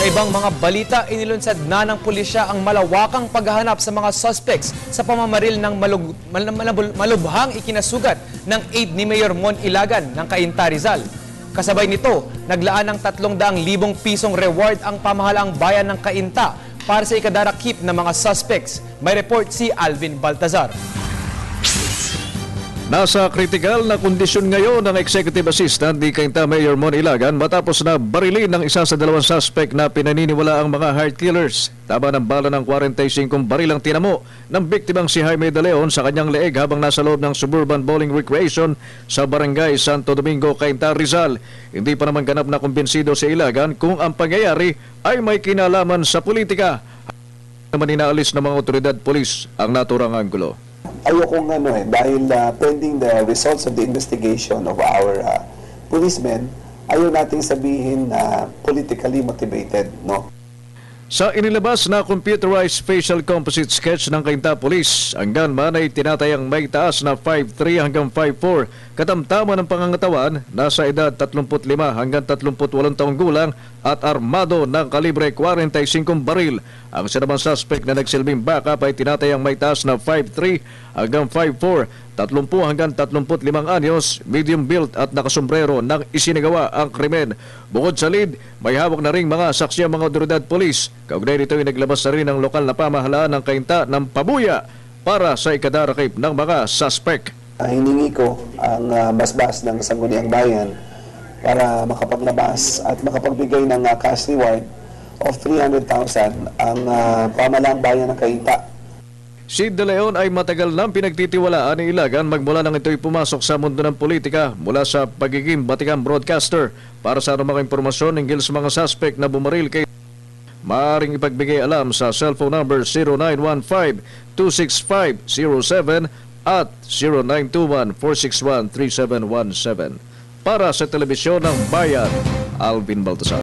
ibang mga balita, inilunsad na ng pulisya ang malawakang paghahanap sa mga suspects sa pamamaril ng malubhang ikinasugat ng aide ni Mayor Mon Ilagan ng Cainta, Rizal. Kasabay nito, naglaan ng 300,000 pisong reward ang pamahalaang bayan ng Cainta para sa ikadarakip ng mga suspects. May report si Alvin Baltazar. Nasa kritikal na kondisyon ngayon ng Executive Assistant ni Cainta Mayor Mon Ilagan matapos na barilin ng isa sa dalawang suspect na pinaniniwala ang mga heart killers. Tama ng bala ng 45 baril ang tinamo ng biktimang si Jaime De Leon sa kanyang leeg habang nasa loob ng Suburban Bowling Recreation sa Barangay Santo Domingo, Cainta, Rizal. Hindi pa naman ganap na kumbinsido si Ilagan kung ang pangyayari ay may kinalaman sa politika. Naman inaalis ng mga otoridad polis ang naturang anggulo. Ayokong dahil pending the results of the investigation of our policemen, ayaw nating sabihin na politically motivated, no? Sa inilabas na computerized facial composite sketch ng Cainta Police, ang gunman ay tinatayang may taas na 5'3 hanggang 5'4, katamtaman ng pangangatawan, nasa edad 35 hanggang 38 taong gulang at armado ng kalibre 45 baril. Ang sinamang suspect na nagsilbing backup ay tinatayang may taas na 5'3 hanggang 5'4, 30 hanggang 35 anyos, medium build at nakasombrero nang isinagawa ang krimen. Bukod sa lead, may hawak na ring mga saksi ang mga otoridad polis. Kaugnay nito ay naglabas na rin ang lokal na pamahalaan ng Cainta ng pabuya para sa ikadarakip ng mga suspect. Hiningi ko ang basbas ng Sangguniang Bayan para makapaglabas at makapagbigay ng cash reward of 300,000 ang pamahalaang bayan ng Cainta. Si De Leon ay matagal nang pinagtitiwalaan ni Ilagan magmula nang ito'y pumasok sa mundo ng politika mula sa pagiging batikang broadcaster. Para sa anumang impormasyon hinggil sa mga suspect na bumaril kay maaaring ipagbigay alam sa cellphone number 0915-265-07 at 0921-461-3717. Para sa Telebisyon ng Bayan, Alvin Baltazar.